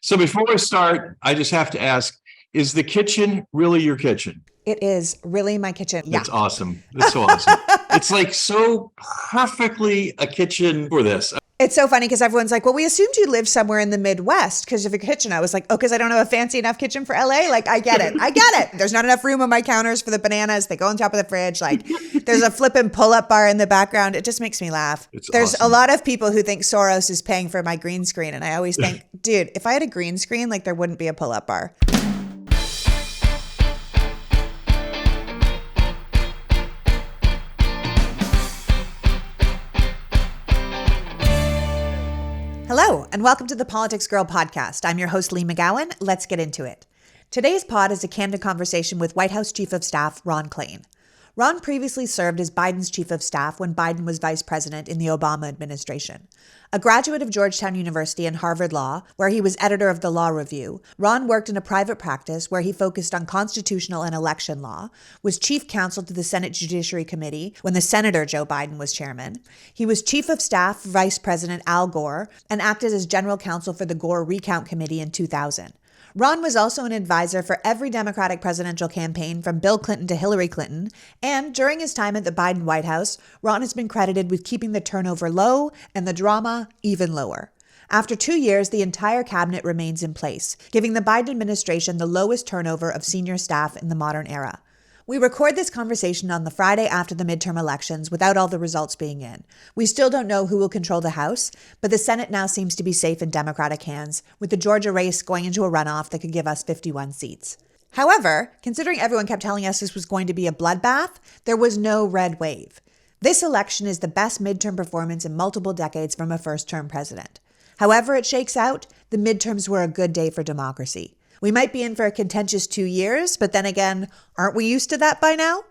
So before we start, I just have to ask, is the kitchen really your kitchen? It is really my kitchen. Yeah. That's awesome. That's so awesome. It's like so perfectly a kitchen for this. It's so funny because everyone's like, well, we assumed you lived somewhere in the Midwest because of your kitchen. I was like, oh, because I don't have a fancy enough kitchen for LA? Like, I get it. I get it. There's not enough room on my counters for the bananas. They go on top of the fridge. Like, there's a flippin' pull-up bar in the background. It just makes me laugh. There's awesome. a lot of people who think Soros is paying for my green screen. And I always think, dude, if I had a green screen, like there wouldn't be a pull-up bar. Hello, and welcome to the Politics Girl podcast. I'm your host, Lee McGowan. Let's get into it. Today's pod is a candid conversation with White House Chief of Staff Ron Klain. Ron previously served as Biden's chief of staff when Biden was vice president in the Obama administration. A graduate of Georgetown University and Harvard Law, where he was editor of the Law Review, Ron worked in a private practice where he focused on constitutional and election law, was chief counsel to the Senate Judiciary Committee when the Senator Joe Biden was chairman. He was chief of staff for Vice President Al Gore and acted as general counsel for the Gore Recount Committee in 2000. Ron was also an advisor for every Democratic presidential campaign from Bill Clinton to Hillary Clinton, and during his time at the Biden White House, Ron has been credited with keeping the turnover low and the drama even lower. After 2 years, the entire cabinet remains in place, giving the Biden administration the lowest turnover of senior staff in the modern era. We record this conversation on the Friday after the midterm elections without all the results being in. We still don't know who will control the House, but the Senate now seems to be safe in Democratic hands, with the Georgia race going into a runoff that could give us 51 seats. However, considering everyone kept telling us this was going to be a bloodbath, there was no red wave. This election is the best midterm performance in multiple decades from a first-term president. However it shakes out, the midterms were a good day for democracy. We might be in for a contentious 2 years, but then again, aren't we used to that by now?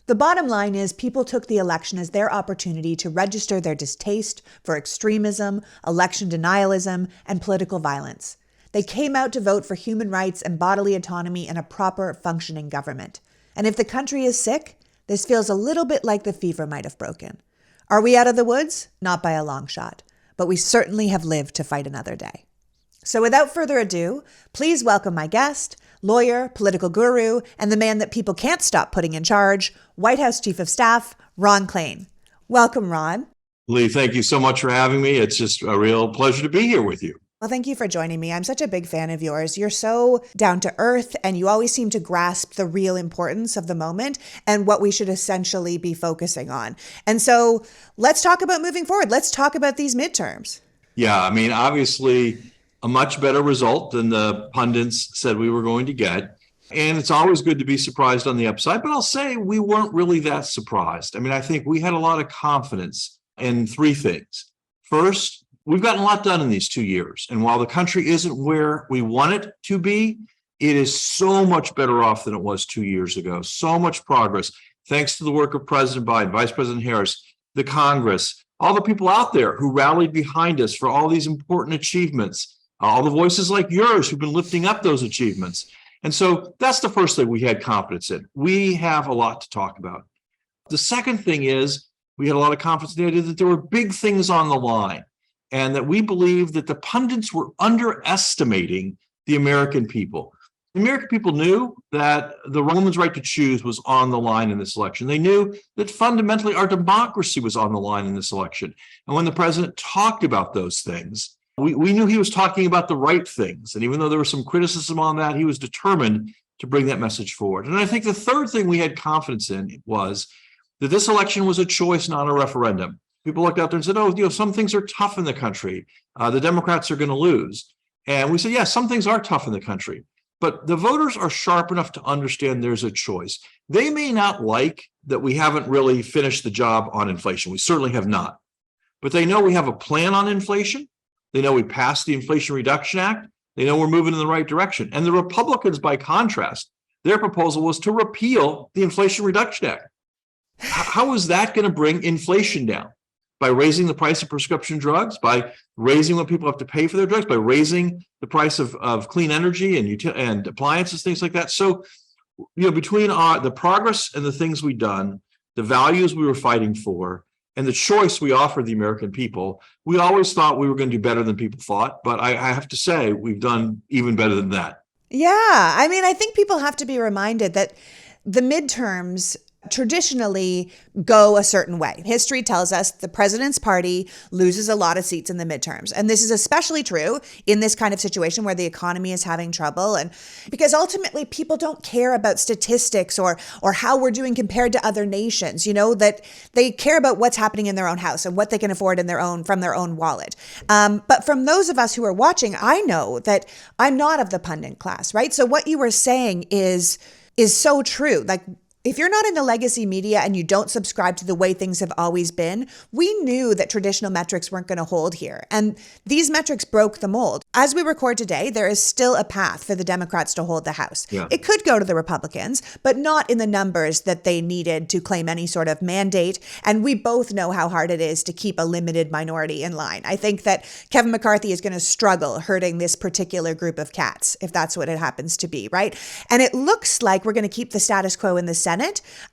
The bottom line is people took the election as their opportunity to register their distaste for extremism, election denialism, and political violence. They came out to vote for human rights and bodily autonomy and a proper functioning government. And if the country is sick, this feels a little bit like the fever might have broken. Are we out of the woods? Not by a long shot, but we certainly have lived to fight another day. So without further ado, please welcome my guest, lawyer, political guru, and the man that people can't stop putting in charge, White House Chief of Staff, Ron Klain. Welcome, Ron. Lee, thank you so much for having me. It's just a real pleasure to be here with you. Well, thank you for joining me. I'm such a big fan of yours. You're so down to earth, and you always seem to grasp the real importance of the moment and what we should essentially be focusing on. And so let's talk about moving forward. Let's talk about these midterms. Yeah, I mean, obviously, a much better result than the pundits said we were going to get. And it's always good to be surprised on the upside, but I'll say we weren't really that surprised. I mean, I think we had a lot of confidence in three things. First, we've gotten a lot done in these 2 years. And while the country isn't where we want it to be, it is so much better off than it was 2 years ago. So much progress, thanks to the work of President Biden, Vice President Harris, the Congress, all the people out there who rallied behind us for all these important achievements. All the voices like yours who've been lifting up those achievements. And so that's the first thing we had confidence in. We have a lot to talk about. The second thing is we had a lot of confidence in the idea that there were big things on the line and that we believed that the pundits were underestimating the American people. The American people knew that the woman's right to choose was on the line in this election. They knew that fundamentally our democracy was on the line in this election. And when the president talked about those things, we knew he was talking about the right things. And even though there was some criticism on that, he was determined to bring that message forward. And I think the third thing we had confidence in was that this election was a choice, not a referendum. People looked out there and said, oh, some things are tough in the country. The Democrats are going to lose. And we said, yes, some things are tough in the country. But the voters are sharp enough to understand there's a choice. They may not like that we haven't really finished the job on inflation. We certainly have not. But they know we have a plan on inflation. They know we passed the Inflation Reduction Act. They know we're moving in the right direction. And the Republicans, by contrast, their proposal was to repeal the Inflation Reduction Act. How is that going to bring inflation down? By raising the price of prescription drugs, by raising what people have to pay for their drugs, by raising the price of clean energy and appliances, things like that. So, between the progress and the things we've done, the values we were fighting for, and the choice we offered the American people, we always thought we were going to do better than people thought. But I have to say, we've done even better than that. Yeah. I mean, I think people have to be reminded that the midterms traditionally go a certain way. History tells us the president's party loses a lot of seats in the midterms. And this is especially true in this kind of situation where the economy is having trouble. And because ultimately people don't care about statistics or how we're doing compared to other nations, that they care about what's happening in their own house and what they can afford from their own wallet. But from those of us who are watching, I know that I'm not of the pundit class, right? So what you were saying is so true. Like, if you're not in the legacy media and you don't subscribe to the way things have always been, we knew that traditional metrics weren't going to hold here. And these metrics broke the mold. As we record today, there is still a path for the Democrats to hold the House. Yeah. It could go to the Republicans, but not in the numbers that they needed to claim any sort of mandate. And we both know how hard it is to keep a limited minority in line. I think that Kevin McCarthy is going to struggle hurting this particular group of cats, if that's what it happens to be, right? And it looks like we're going to keep the status quo in the Senate.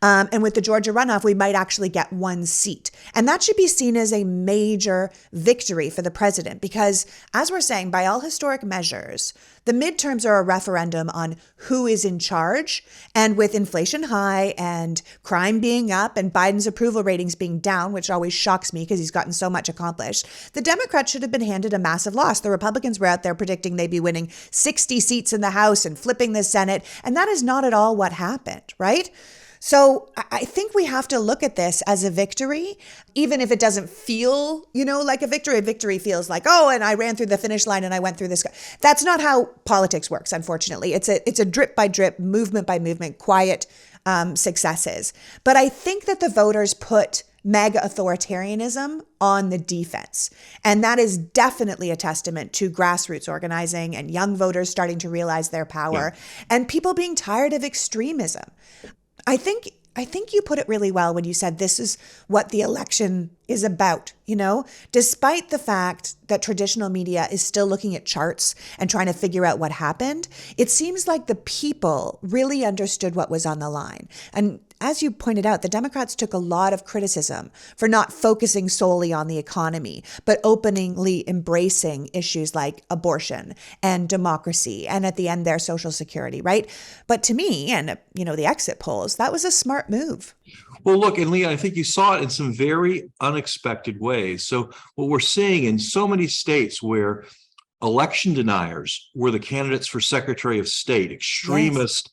And with the Georgia runoff, we might actually get one seat. And that should be seen as a major victory for the president, because as we're saying, by all historic measures, the midterms are a referendum on who is in charge. And with inflation high and crime being up and Biden's approval ratings being down, which always shocks me because he's gotten so much accomplished, the Democrats should have been handed a massive loss. The Republicans were out there predicting they'd be winning 60 seats in the House and flipping the Senate. And that is not at all what happened, right? So I think we have to look at this as a victory, even if it doesn't feel, like a victory. A victory feels like, oh, and I ran through the finish line and I went through this. That's not how politics works, unfortunately. It's a drip by drip, movement by movement, quiet successes. But I think that the voters put mega authoritarianism on the defense. And that is definitely a testament to grassroots organizing and young voters starting to realize their power and people being tired of extremism. I think you put it really well when you said this is what the election is about, despite the fact that traditional media is still looking at charts and trying to figure out what happened. It seems like the people really understood what was on the line. And as you pointed out, the Democrats took a lot of criticism for not focusing solely on the economy, but openly embracing issues like abortion and democracy, and at the end, their social security, right? But to me, and the exit polls, that was a smart move. Well, look, and Leah, I think you saw it in some very unexpected ways. So what we're seeing in so many states where election deniers were the candidates for Secretary of State, extremist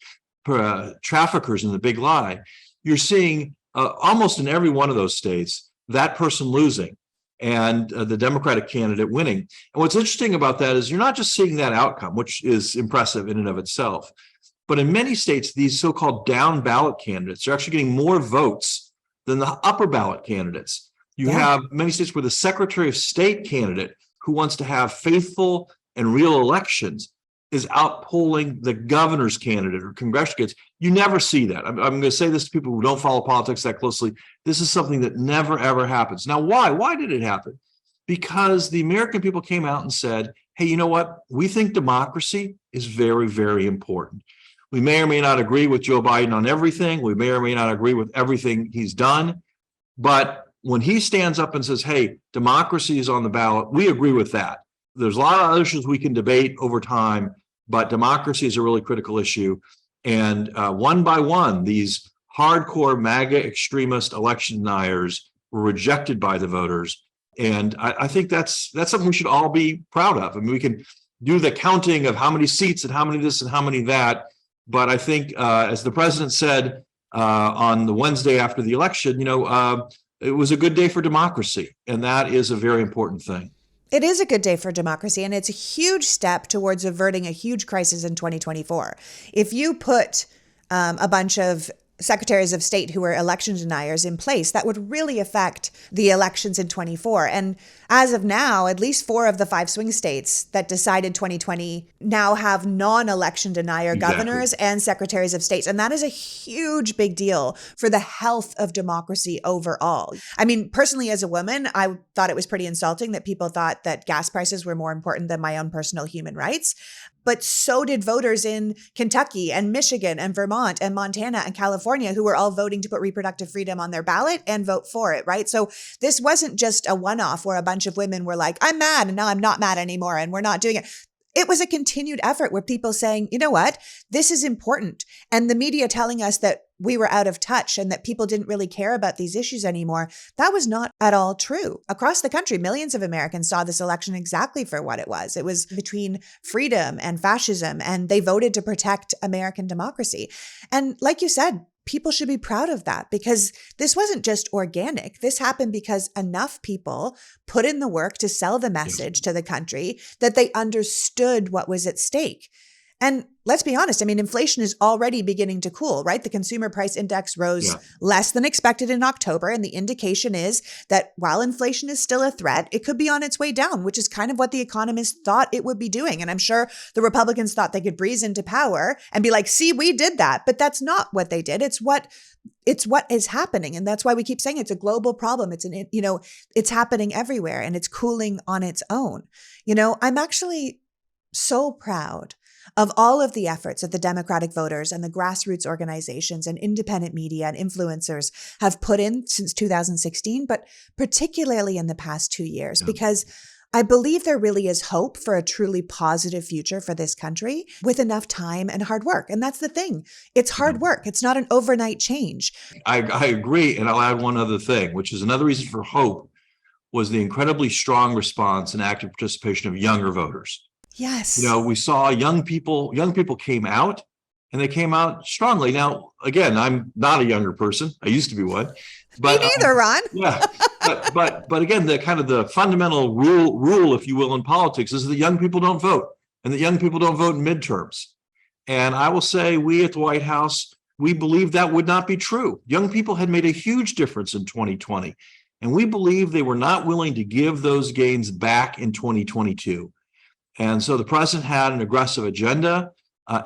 traffickers in the big lie, you're seeing almost in every one of those states, that person losing and the Democratic candidate winning. And what's interesting about that is you're not just seeing that outcome, which is impressive in and of itself, but in many states, these so-called down ballot candidates are actually getting more votes than the upper ballot candidates. You have many states where the Secretary of State candidate who wants to have faithful and real elections is outpolling the governor's candidate or congressional candidates. You never see that. I'm going to say this to people who don't follow politics that closely. This is something that never, ever happens. Now, why? Why did it happen? Because the American people came out and said, hey, you know what? We think democracy is very, very important. We may or may not agree with Joe Biden on everything. We may or may not agree with everything he's done. But when he stands up and says, hey, democracy is on the ballot, we agree with that. There's a lot of other issues we can debate over time, but democracy is a really critical issue. And one by one, these hardcore MAGA extremist election deniers were rejected by the voters. And I think that's something we should all be proud of. I mean, we can do the counting of how many seats and how many this and how many that. But I think, as the president said on the Wednesday after the election, it was a good day for democracy. And that is a very important thing. It is a good day for democracy, and it's a huge step towards averting a huge crisis in 2024. If you put a bunch of secretaries of state who are election deniers in place, that would really affect the elections in 24. And as of now, at least 4 of the 5 swing states that decided 2020 now have non-election denier governors and secretaries of state. And that is a huge big deal for the health of democracy overall. I mean, personally, as a woman, I thought it was pretty insulting that people thought that gas prices were more important than my own personal human rights. But so did voters in Kentucky and Michigan and Vermont and Montana and California, who were all voting to put reproductive freedom on their ballot and vote for it, right? So this wasn't just a one-off where a bunch of women were like, I'm mad and now I'm not mad anymore and we're not doing it. It was a continued effort where people saying, you know what, this is important. And the media telling us that we were out of touch and that people didn't really care about these issues anymore. That was not at all true. Across the country, millions of Americans saw this election exactly for what it was. It was between freedom and fascism, and they voted to protect American democracy. And like you said, people should be proud of that because this wasn't just organic. This happened because enough people put in the work to sell the message to the country that they understood what was at stake. And let's be honest, I mean, inflation is already beginning to cool, right? The consumer price index rose less than expected in October. And the indication is that while inflation is still a threat, it could be on its way down, which is kind of what the economists thought it would be doing. And I'm sure the Republicans thought they could breeze into power and be like, see, we did that. But that's not what they did. It's what is happening. And that's why we keep saying it's a global problem. It's happening everywhere and it's cooling on its own. I'm actually so proud of all of the efforts that the Democratic voters and the grassroots organizations and independent media and influencers have put in since 2016, but particularly in the past 2 years, because I believe there really is hope for a truly positive future for this country with enough time and hard work. And that's the thing. It's hard work. It's not an overnight change. I agree. And I'll add one other thing, which is another reason for hope was the incredibly strong response and active participation of younger voters. Yes. We saw young people came out and they came out strongly. Now, again, I'm not a younger person. I used to be one. But, me neither, Ron. Yeah. But again, the kind of the fundamental rule, if you will, in politics is that young people don't vote and that young people don't vote in midterms. And I will say we at the White House, we believed that would not be true. Young people had made a huge difference in 2020. And we believe they were not willing to give those gains back in 2022. And so the president had an aggressive agenda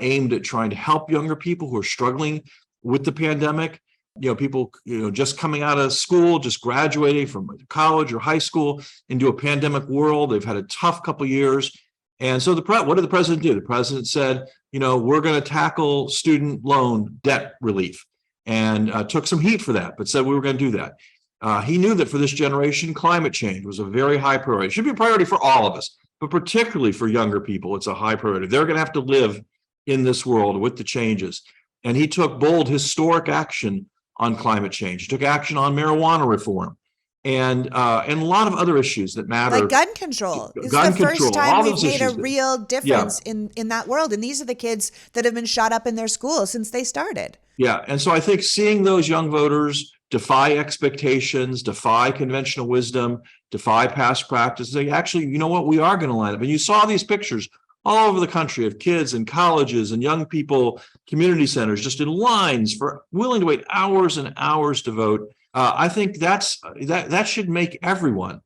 aimed at trying to help younger people who are struggling with the pandemic. People, just coming out of school, just graduating from college or high school into a pandemic world. They've had a tough couple of years. And so what did the president do? The president said, we're going to tackle student loan debt relief and took some heat for that, but said we were going to do that. He knew that for this generation, climate change was a very high priority. It should be a priority for all of us, but particularly for younger people, it's a high priority. They're going to have to live in this world with the changes. And he took bold, historic action on climate change. He took action on marijuana reform and a lot of other issues that matter. Like gun control. This is the first time we've made a real difference in that world. And these are the kids that have been shot up in their schools since they started. Yeah. And so I think seeing those young voters defy expectations, defy conventional wisdom, defy past practice, they actually, you know what, we are going to line up. And you saw these pictures all over the country of kids in colleges and young people, community centers, just in lines willing to wait hours and hours to vote. I think that should make everyone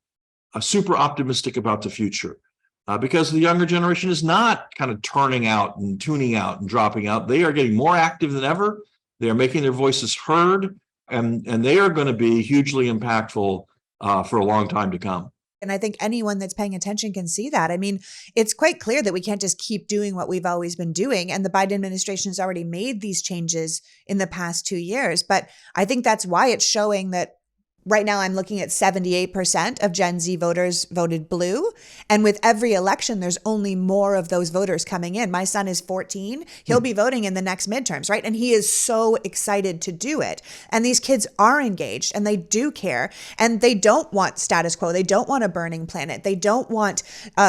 super optimistic about the future because the younger generation is not kind of turning out and tuning out and dropping out. They are getting more active than ever. They are making their voices heard, and they are going to be hugely impactful for a long time to come. And I think anyone that's paying attention can see that. I mean, it's quite clear that we can't just keep doing what we've always been doing. And the Biden administration has already made these changes in the past 2 years. But I think that's why it's showing that right now I'm looking at 78% of Gen Z voters voted blue. And with every election, there's only more of those voters coming in. My son is 14. He'll be voting in the next midterms, right? And he is so excited to do it. And these kids are engaged and they do care. And they don't want status quo. They don't want a burning planet. They don't want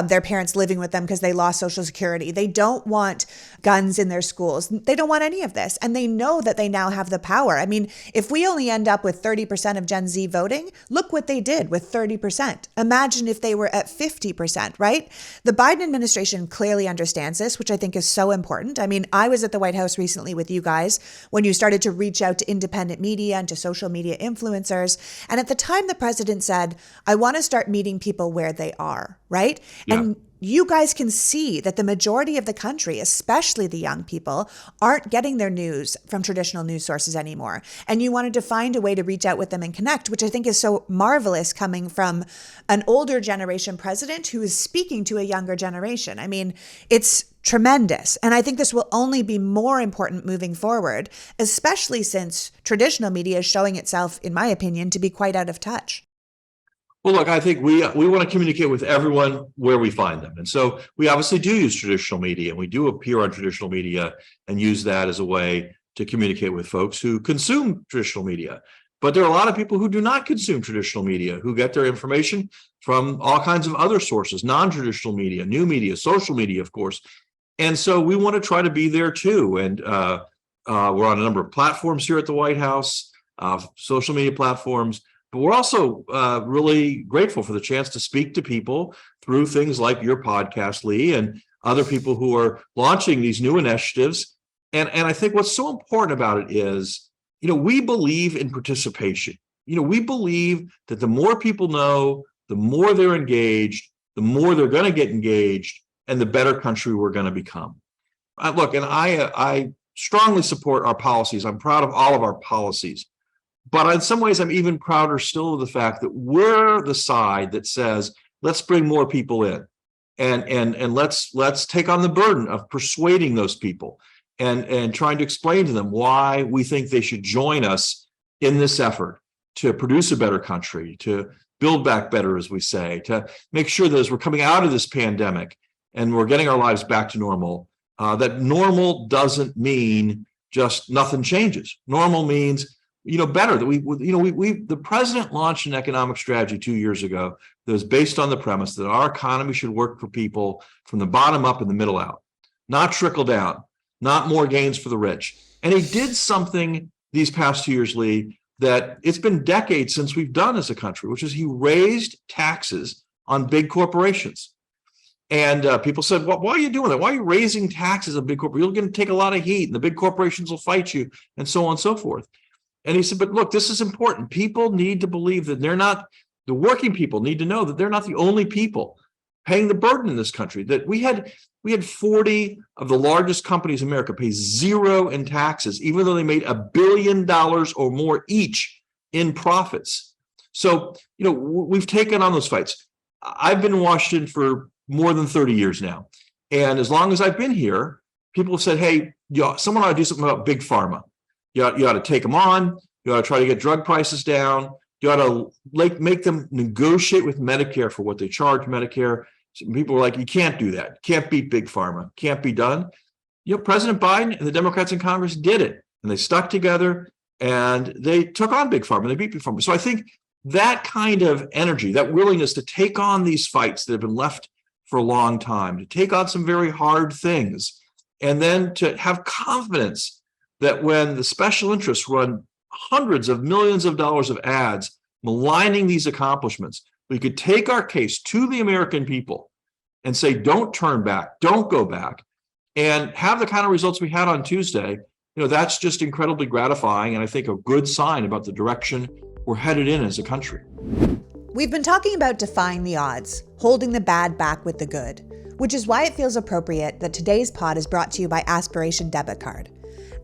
their parents living with them because they lost Social Security. They don't want guns in their schools. They don't want any of this. And they know that they now have the power. I mean, if we only end up with 30% of Gen Z voting, look what they did with 30%. Imagine if they were at 50%, right? The Biden administration clearly understands this, which I think is so important. I mean, I was at the White House recently with you guys when you started to reach out to independent media and to social media influencers. And at the time, the president said, I want to start meeting people where they are, right? Yeah. And you guys can see that the majority of the country, especially the young people, aren't getting their news from traditional news sources anymore. And you wanted to find a way to reach out with them and connect, which I think is so marvelous coming from an older generation president who is speaking to a younger generation. I mean, it's tremendous. And I think this will only be more important moving forward, especially since traditional media is showing itself, in my opinion, to be quite out of touch. Well, look, I think we want to communicate with everyone where we find them. And so we obviously do use traditional media, and we do appear on traditional media and use that as a way to communicate with folks who consume traditional media. But there are a lot of people who do not consume traditional media, who get their information from all kinds of other sources, non-traditional media, new media, social media, of course. And so we want to try to be there too. And we're on a number of platforms here at the White House, social media platforms. But we're also really grateful for the chance to speak to people through things like your podcast, Lee, and other people who are launching these new initiatives. And I think what's so important about it is, we believe in participation. We believe that the more people know, the more they're engaged, the more they're going to get engaged, and the better country we're going to become. Look, and I strongly support our policies. I'm proud of all of our policies. But in some ways, I'm even prouder still of the fact that we're the side that says, let's bring more people in, and let's take on the burden of persuading those people and trying to explain to them why we think they should join us in this effort to produce a better country, to build back better, as we say, to make sure that as we're coming out of this pandemic and we're getting our lives back to normal, that normal doesn't mean just nothing changes. Normal means better. That the president launched an economic strategy 2 years ago that was based on the premise that our economy should work for people from the bottom up and the middle out, not trickle down, not more gains for the rich. And he did something these past 2 years, Lee, that it's been decades since we've done as a country, which is he raised taxes on big corporations. And people said, well, why are you doing that? Why are you raising taxes on big corporations? You're going to take a lot of heat and the big corporations will fight you and so on and so forth. And he said, but look, this is important. People need to believe that the working people need to know that they're not the only people paying the burden in this country, that we had 40 of the largest companies in America pay zero in taxes, even though they made $1 billion or more each in profits. So, we've taken on those fights. I've been in Washington for more than 30 years now. And as long as I've been here, people have said, hey, someone ought to do something about big pharma. You ought to take them on. You ought to try to get drug prices down. You ought to make them negotiate with Medicare for what they charge Medicare. Some people were like, you can't do that. Can't beat big pharma. Can't be done. President Biden and the Democrats in Congress did it. And they stuck together and they took on big pharma. They beat big pharma. So I think that kind of energy, that willingness to take on these fights that have been left for a long time, to take on some very hard things, and then to have confidence that when the special interests run hundreds of millions of dollars of ads maligning these accomplishments, we could take our case to the American people and say, don't turn back, don't go back, and have the kind of results we had on Tuesday. That's just incredibly gratifying, and I think a good sign about the direction we're headed in as a country. We've been talking about defying the odds, holding the bad back with the good, which is why it feels appropriate that today's pod is brought to you by Aspiration Debit Card.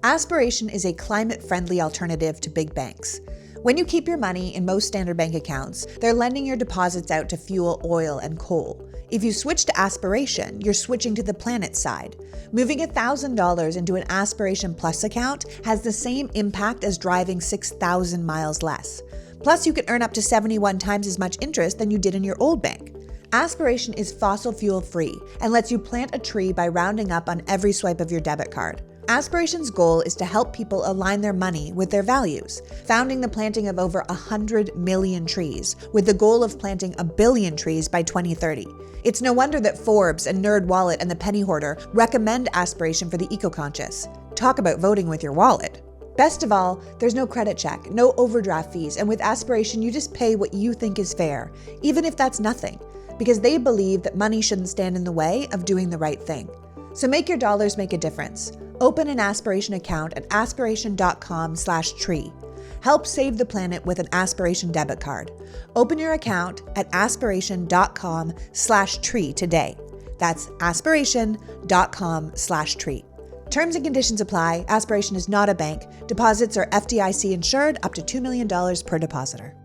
Aspiration is a climate-friendly alternative to big banks. When you keep your money in most standard bank accounts, they're lending your deposits out to fuel oil and coal. If you switch to Aspiration, you're switching to the planet side. Moving $1,000 into an Aspiration Plus account has the same impact as driving 6,000 miles less. Plus, you can earn up to 71 times as much interest than you did in your old bank. Aspiration is fossil fuel free and lets you plant a tree by rounding up on every swipe of your debit card. Aspiration's goal is to help people align their money with their values, founding the planting of over 100 million trees, with the goal of planting 1 billion trees by 2030. It's no wonder that Forbes and NerdWallet and The Penny Hoarder recommend Aspiration for the eco-conscious. Talk about voting with your wallet. Best of all, there's no credit check, no overdraft fees, and with Aspiration, you just pay what you think is fair, even if that's nothing, because they believe that money shouldn't stand in the way of doing the right thing. So make your dollars make a difference. Open an Aspiration account at aspiration.com/tree. Help save the planet with an Aspiration debit card. Open your account at aspiration.com/tree today. That's aspiration.com/tree. Terms and conditions apply. Aspiration is not a bank. Deposits are FDIC insured up to $2 million per depositor.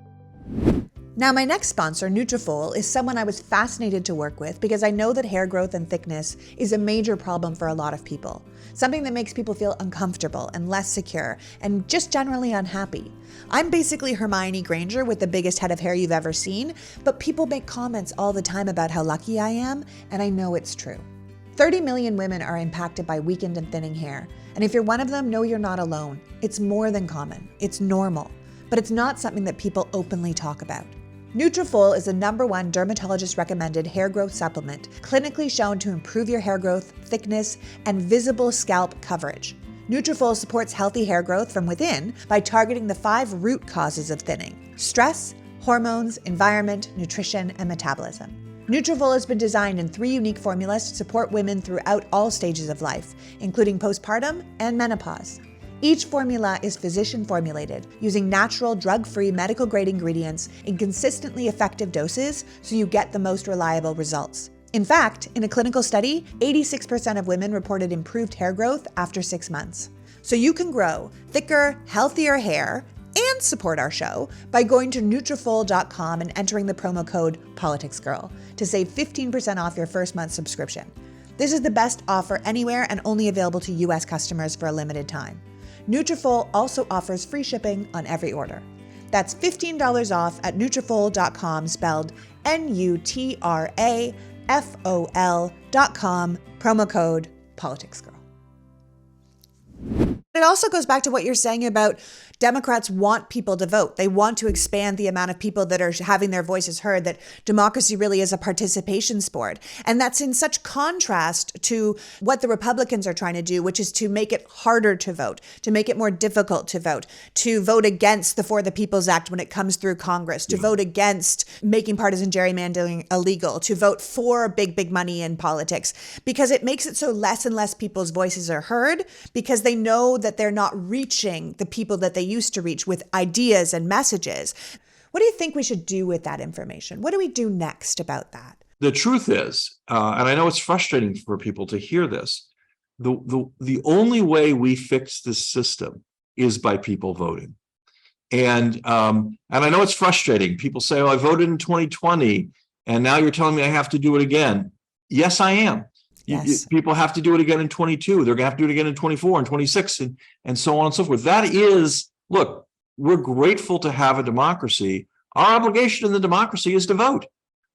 Now, my next sponsor, Nutrafol, is someone I was fascinated to work with because I know that hair growth and thickness is a major problem for a lot of people. Something that makes people feel uncomfortable and less secure and just generally unhappy. I'm basically Hermione Granger with the biggest head of hair you've ever seen, but people make comments all the time about how lucky I am, and I know it's true. 30 million women are impacted by weakened and thinning hair, and if you're one of them, know you're not alone. It's more than common. It's normal, but it's not something that people openly talk about. Nutrafol is the #1 dermatologist-recommended hair growth supplement, clinically shown to improve your hair growth, thickness, and visible scalp coverage. Nutrafol supports healthy hair growth from within by targeting the 5 root causes of thinning: stress, hormones, environment, nutrition, and metabolism. Nutrafol has been designed in 3 unique formulas to support women throughout all stages of life, including postpartum and menopause. Each formula is physician formulated, using natural, drug-free, medical-grade ingredients in consistently effective doses so you get the most reliable results. In fact, in a clinical study, 86% of women reported improved hair growth after 6 months. So you can grow thicker, healthier hair and support our show by going to Nutrafol.com and entering the promo code PoliticsGirl to save 15% off your first month subscription. This is the best offer anywhere and only available to US customers for a limited time. Nutrafol also offers free shipping on every order. That's $15 off at Nutrafol.com, spelled Nutrafol.com, promo code PoliticsGirl. It also goes back to what you're saying about Democrats want people to vote. They want to expand the amount of people that are having their voices heard, that democracy really is a participation sport. And that's in such contrast to what the Republicans are trying to do, which is to make it harder to vote, to make it more difficult to vote against the For the People's Act when it comes through Congress, to vote against making partisan gerrymandering illegal, to vote for big money in politics, because it makes it so less and less people's voices are heard because they know that they're not reaching the people that they used to reach with ideas and messages. What do you think we should do with that information? What do we do next about that? The truth is, and I know it's frustrating for people to hear this, the only way we fix this system is by people voting. And I know it's frustrating. People say, "Oh, I voted in 2020, and now you're telling me I have to do it again." Yes, I am. Yes. People have to do it again in 22. They're going to have to do it again in 24 and 26 and so on and so forth. That is, look, we're grateful to have a democracy. Our obligation in the democracy is to vote,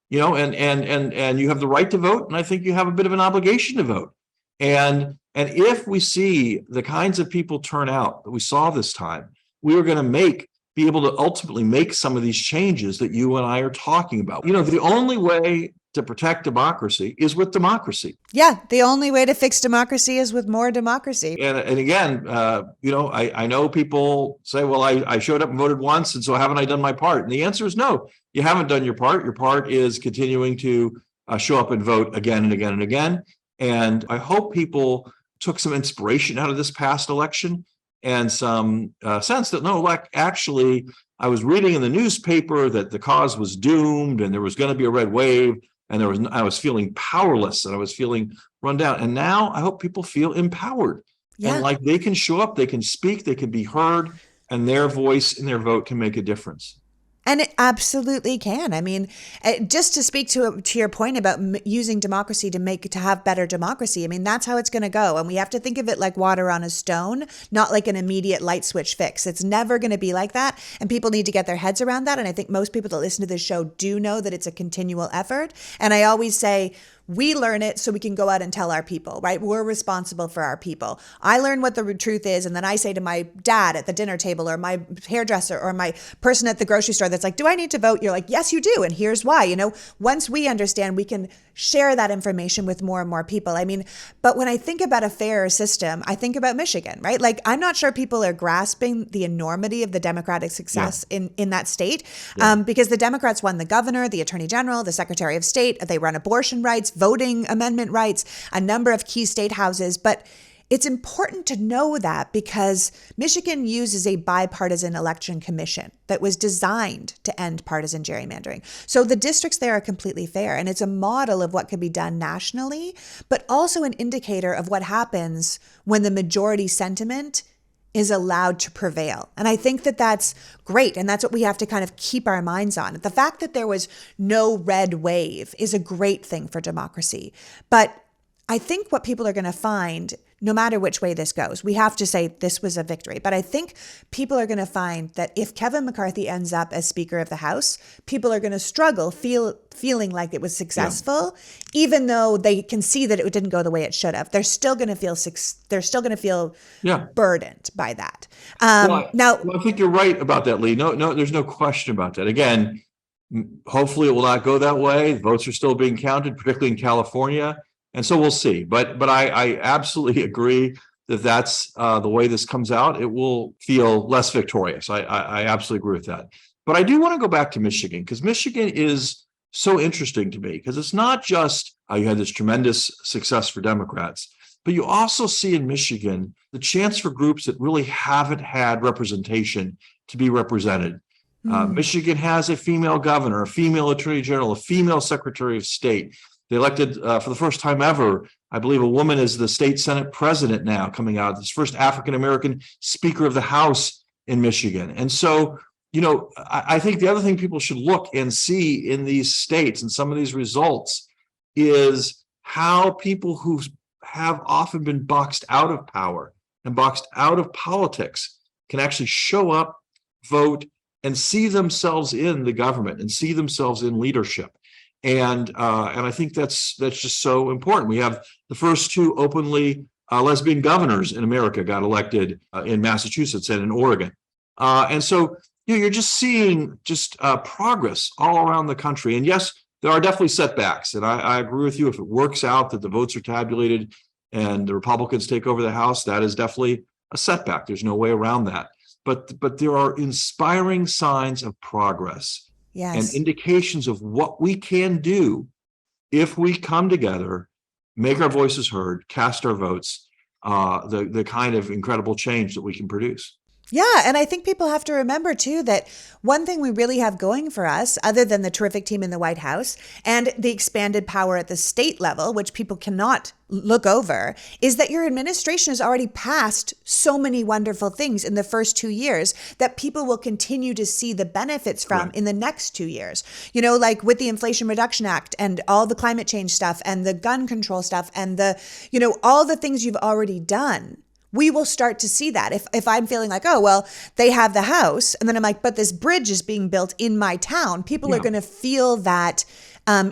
and you have the right to vote. And I think you have a bit of an obligation to vote. And if we see the kinds of people turn out that we saw this time, we are going to be able to ultimately make some of these changes that you and I are talking about. The only way to protect democracy is with democracy. Yeah, the only way to fix democracy is with more democracy. And again, I know people say, well, I showed up and voted once, and so haven't I done my part? And the answer is no, you haven't done your part. Your part is continuing to show up and vote again and again and again. And I hope people took some inspiration out of this past election and some sense that, no, like, actually, I was reading in the newspaper that the cause was doomed and there was going to be a red wave. And I was feeling powerless and I was feeling run down. And now I hope people feel empowered and like they can show up, they can speak, they can be heard, and their voice and their vote can make a difference. And it absolutely can. I mean, just to speak to your point about using democracy to have better democracy, I mean, that's how it's going to go. And we have to think of it like water on a stone, not like an immediate light switch fix. It's never going to be like that. And people need to get their heads around that. And I think most people that listen to this show do know that it's a continual effort. And I always say, we learn it so we can go out and tell our people, right? We're responsible for our people. I learn what the truth is, and then I say to my dad at the dinner table or my hairdresser or my person at the grocery store that's like, do I need to vote? You're like, yes, you do. And here's why. Once we understand, we can share that information with more and more people. I mean, but when I think about a fairer system, I think about Michigan, right? Like, I'm not sure people are grasping the enormity of the Democratic success in that state because the Democrats won the governor, the attorney general, the secretary of state. They run abortion rights, voting amendment rights, a number of key state houses. But it's important to know that because Michigan uses a bipartisan election commission that was designed to end partisan gerrymandering. So the districts there are completely fair, and it's a model of what could be done nationally, but also an indicator of what happens when the majority sentiment is allowed to prevail. And I think that that's great. And that's what we have to kind of keep our minds on. The fact that there was no red wave is a great thing for democracy. But I think what people are going to find, no matter which way this goes, we have to say this was a victory. But I think people are going to find that if Kevin McCarthy ends up as Speaker of the House, people are going to struggle feeling like it was successful, even though they can see that it didn't go the way it should have. They're still going to feel burdened by that. Now, I think you're right about that, Lee. No, there's no question about that. Again, hopefully it will not go that way. Votes are still being counted, particularly in California. And so we'll see. But I absolutely agree that that's the way this comes out. It will feel less victorious. I absolutely agree with that. But I do want to go back to Michigan, because Michigan is so interesting to me, because it's not just you had this tremendous success for Democrats, but you also see in Michigan the chance for groups that really haven't had representation to be represented. Michigan has a female governor, a female attorney general, a female secretary of state. They elected for the first time ever, I believe, a woman as the state Senate president now coming out, this first African-American Speaker of the House in Michigan. And so, I think the other thing people should look and see in these states and some of these results is how people who have often been boxed out of power and boxed out of politics can actually show up, vote, and see themselves in the government and see themselves in leadership. And I think that's just so important. We have the first two openly lesbian governors in America got elected in Massachusetts and in Oregon. And so you're just seeing progress all around the country. And yes, there are definitely setbacks. And I agree with you. If it works out that the votes are tabulated and the Republicans take over the House, that is definitely a setback. There's no way around that. But there are inspiring signs of progress. Yes. And indications of what we can do if we come together, make our voices heard, cast our votes, the kind of incredible change that we can produce. Yeah. And I think people have to remember, too, that one thing we really have going for us, other than the terrific team in the White House and the expanded power at the state level, which people cannot look over, is that your administration has already passed so many wonderful things in the first 2 years that people will continue to see the benefits from in the next 2 years. Like with the Inflation Reduction Act and all the climate change stuff and the gun control stuff and all the things you've already done. We will start to see that. If I'm feeling like, oh, well, they have the house, and then I'm like, but this bridge is being built in my town, people are going to feel that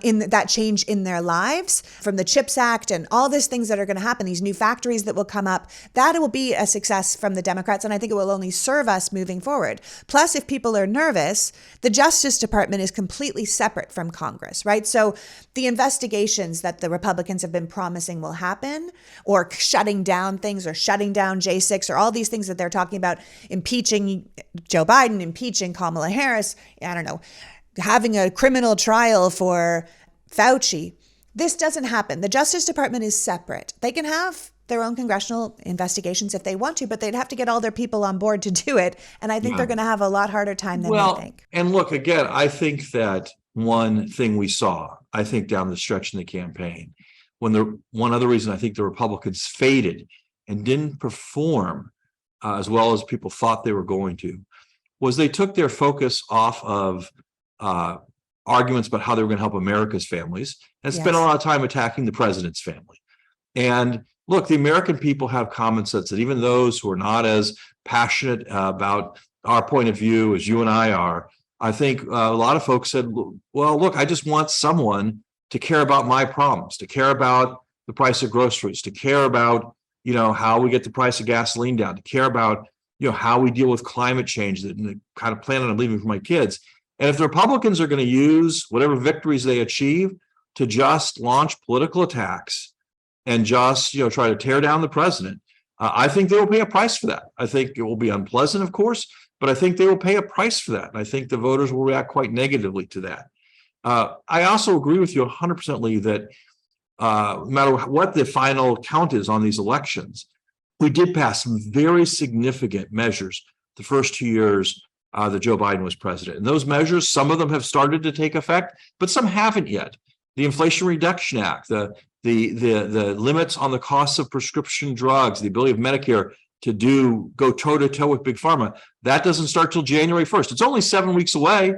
in that change in their lives from the CHIPS Act and all these things that are going to happen, these new factories that will come up. That will be a success from the Democrats, and I think it will only serve us moving forward. Plus, if people are nervous, the Justice Department is completely separate from Congress, right? So the investigations that the Republicans have been promising will happen, or shutting down things, or shutting down J6, or all these things that they're talking about, impeaching Joe Biden, impeaching Kamala Harris, I don't know, having a criminal trial for Fauci. This doesn't happen. The Justice Department is separate. They can have their own congressional investigations if they want to, but they'd have to get all their people on board to do it. And I think they're going to have a lot harder time than they think. And look, again, I think that one thing we saw, I think down the stretch in the campaign, one other reason I think the Republicans faded and didn't perform as well as people thought they were going to, was they took their focus off of arguments about how they were going to help America's families and spent a lot of time attacking the president's family. And look, the American people have common sense that even those who are not as passionate about our point of view as you and I are, I think a lot of folks said, well, look, I just want someone to care about my problems, to care about the price of groceries, to care about, how we get the price of gasoline down, to care about, how we deal with climate change and the kind of planet I'm leaving for my kids. And if the Republicans are going to use whatever victories they achieve to just launch political attacks and just, try to tear down the president, I think they will pay a price for that. I think it will be unpleasant, of course, but I think they will pay a price for that. And I think the voters will react quite negatively to that. I also agree with you 100%, Lee, that no matter what the final count is on these elections, we did pass some very significant measures the first 2 years that Joe Biden was president. And those measures, some of them have started to take effect, but some haven't yet. The Inflation Reduction Act, the limits on the costs of prescription drugs, the ability of Medicare go toe to toe with big pharma. That doesn't start till January 1st. It's only 7 weeks away,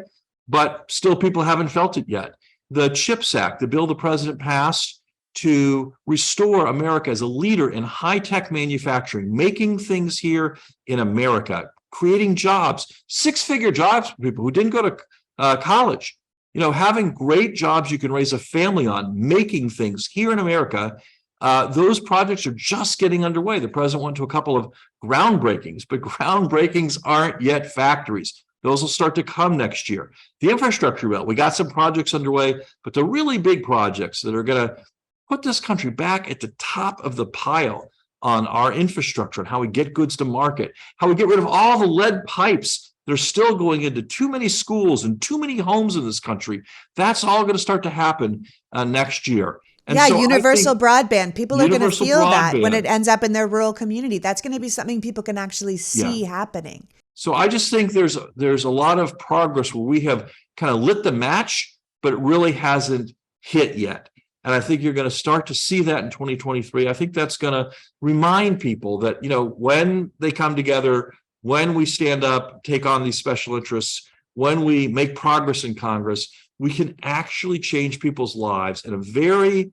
but still people haven't felt it yet. The CHIPS Act, the bill the president passed to restore America as a leader in high-tech manufacturing, making things here in America, creating jobs, six-figure jobs for people who didn't go to college, having great jobs you can raise a family on, making things here in America. Those projects are just getting underway. The president went to a couple of groundbreakings, but groundbreakings aren't yet factories. Those will start to come next year. The infrastructure bill, we got some projects underway, but the really big projects that are going to put this country back at the top of the pile on our infrastructure and how we get goods to market, how we get rid of all the lead pipes that are still going into too many schools and too many homes in this country. That's all going to start to happen next year. And yeah, so universal broadband. People are going to feel that when it broadband. ends up in their rural community. That's going to be something people can actually see Yeah. happening. So I just think there's a lot of progress where we have kind of lit the match, but it really hasn't hit yet. And I think you're going to start to see that in 2023. I think that's going to remind people that, when they come together, when we stand up, take on these special interests, when we make progress in Congress, we can actually change people's lives in a very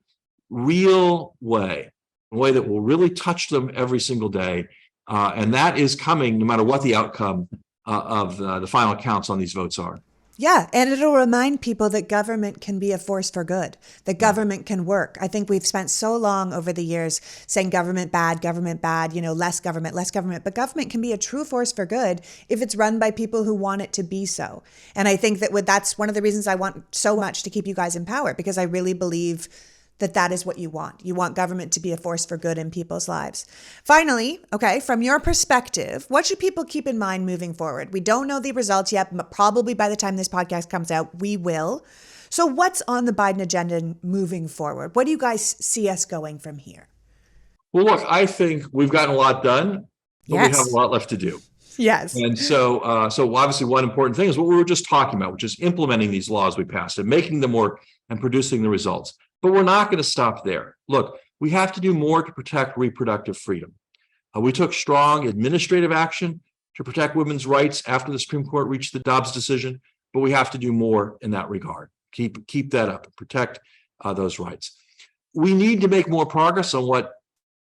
real way, a way that will really touch them every single day. And that is coming no matter what the outcome of the final counts on these votes are. Yeah, and it'll remind people that government can be a force for good, that government can work. I think we've spent so long over the years saying government bad, less government, but government can be a true force for good if it's run by people who want it to be so. And I think that's one of the reasons I want so much to keep you guys in power, because I really believe that is what you want. You want government to be a force for good in people's lives. Finally, okay, from your perspective, what should people keep in mind moving forward? We don't know the results yet, but probably by the time this podcast comes out, we will. So what's on the Biden agenda moving forward? What do you guys see us going from here? Well, look, I think we've gotten a lot done, but we have Yes. a lot left to do. Yes. And so obviously one important thing is what we were just talking about, which is implementing these laws we passed and making them work and producing the results. But we're not going to stop there. Look, we have to do more to protect reproductive freedom. We took strong administrative action to protect women's rights after the Supreme Court reached the Dobbs decision, but we have to do more in that regard. Keep that up, protect those rights. We need to make more progress on what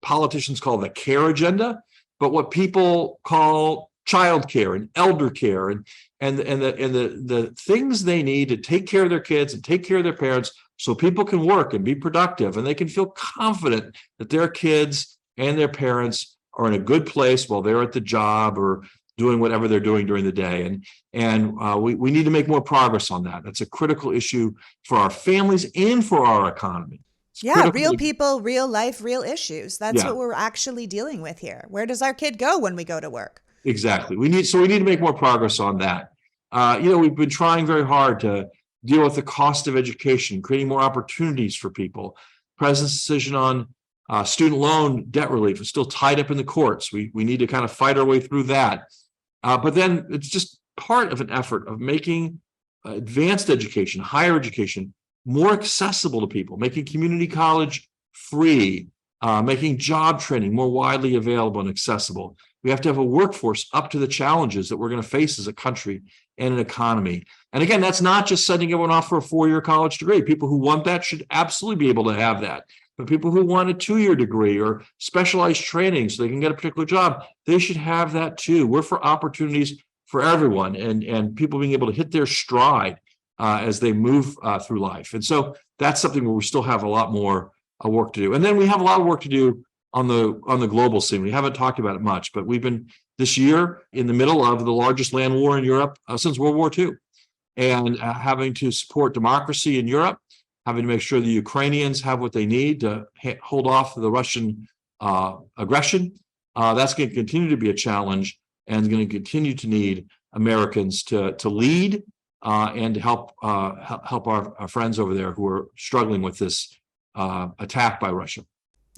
politicians call the care agenda, but what people call child care and elder care and the things they need to take care of their kids and take care of their parents so people can work and be productive and they can feel confident that their kids and their parents are in a good place while they're at the job or doing whatever they're doing during the day. And we need to make more progress on that. That's a critical issue for our families and for our economy. Yeah, real people, real life, real issues. That's what we're actually dealing with here. Where does our kid go when we go to work? Exactly. We need to make more progress on that. We've been trying very hard to deal with the cost of education, creating more opportunities for people. President's decision on student loan debt relief is still tied up in the courts. We need to kind of fight our way through that. But then it's just part of an effort of making advanced education, higher education, more accessible to people, making community college free, making job training more widely available and accessible. We have to have a workforce up to the challenges that we're going to face as a country and an economy. And again, that's not just sending everyone off for a 4-year college degree. People who want that should absolutely be able to have that. But people who want a 2-year degree or specialized training so they can get a particular job, they should have that too. We're for opportunities for everyone and people being able to hit their stride as they move through life. And so that's something where we still have a lot more work to do. And then we have a lot of work to do on the global scene. We haven't talked about it much, but we've been this year in the middle of the largest land war in Europe since World War II, and having to support democracy in Europe, having to make sure the Ukrainians have what they need to hold off the Russian aggression. That's going to continue to be a challenge and is going to continue to need Americans to lead and to help our friends over there who are struggling with this attack by Russia.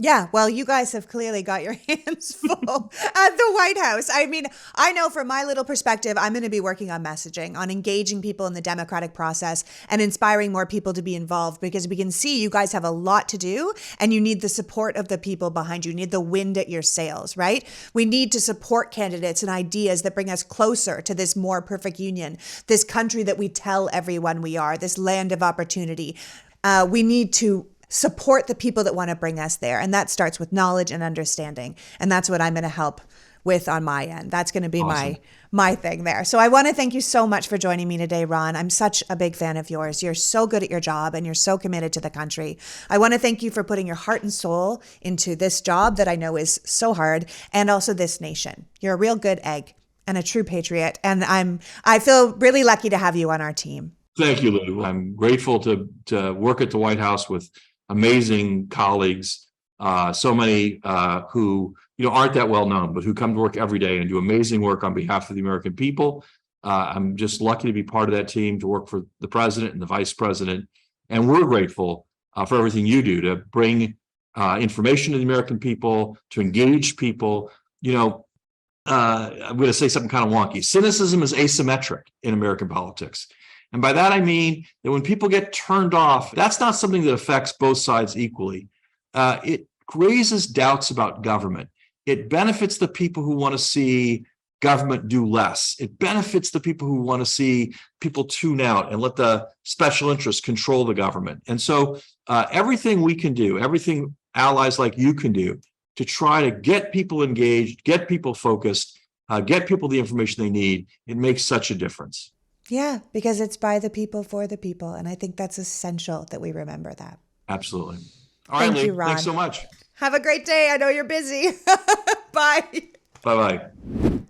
Yeah, well, you guys have clearly got your hands full at the White House. I mean, I know from my little perspective, I'm going to be working on messaging, on engaging people in the democratic process and inspiring more people to be involved, because we can see you guys have a lot to do and you need the support of the people behind you. You need the wind at your sails, right? We need to support candidates and ideas that bring us closer to this more perfect union, this country that we tell everyone we are, this land of opportunity. We need to support the people that want to bring us there. And that starts with knowledge and understanding. And that's what I'm going to help with on my end. That's going to be Awesome. my thing there. So I want to thank you so much for joining me today, Ron. I'm such a big fan of yours. You're so good at your job and you're so committed to the country. I want to thank you for putting your heart and soul into this job that I know is so hard, and also this nation. You're a real good egg and a true patriot. And I feel really lucky to have you on our team. Thank you, Lou. I'm grateful to work at the White House with amazing colleagues, so many who aren't that well known, but who come to work every day and do amazing work on behalf of the American people. I'm just lucky to be part of that team, to work for the president and the vice president. And we're grateful for everything you do to bring information to the American people, to engage people. I'm going to say something kind of wonky. Cynicism is asymmetric in American politics. And by that, I mean that when people get turned off, that's not something that affects both sides equally. It raises doubts about government. It benefits the people who want to see government do less. It benefits the people who want to see people tune out and let the special interests control the government. And so everything we can do, everything allies like you can do to try to get people engaged, get people focused, get people the information they need, it makes such a difference. Yeah, because it's by the people, for the people. And I think that's essential that we remember that. Absolutely. All Thank right, you, Lee. Ron. Thanks so much. Have a great day. I know you're busy. Bye. Bye-bye.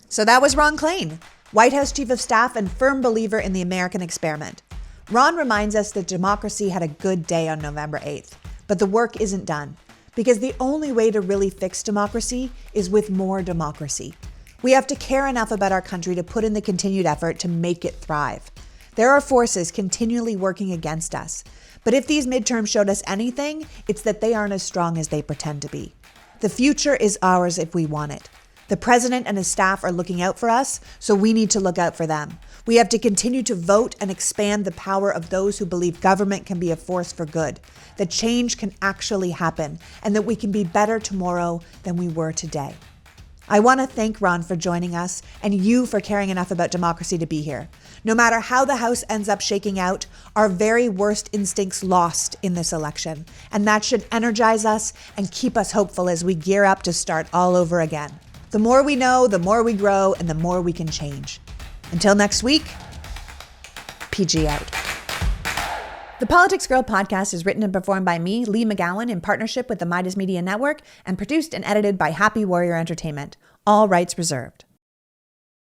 So that was Ron Klain, White House Chief of Staff and firm believer in the American experiment. Ron reminds us that democracy had a good day on November 8th, but the work isn't done, because the only way to really fix democracy is with more democracy. We have to care enough about our country to put in the continued effort to make it thrive. There are forces continually working against us, but if these midterms showed us anything, it's that they aren't as strong as they pretend to be. The future is ours if we want it. The president and his staff are looking out for us, so we need to look out for them. We have to continue to vote and expand the power of those who believe government can be a force for good, that change can actually happen, and that we can be better tomorrow than we were today. I want to thank Ron for joining us and you for caring enough about democracy to be here. No matter how the House ends up shaking out, our very worst instincts lost in this election. And that should energize us and keep us hopeful as we gear up to start all over again. The more we know, the more we grow, and the more we can change. Until next week, PG out. The Politics Girl podcast is written and performed by me, Lee McGowan, in partnership with the Midas Media Network, and produced and edited by Happy Warrior Entertainment. All rights reserved.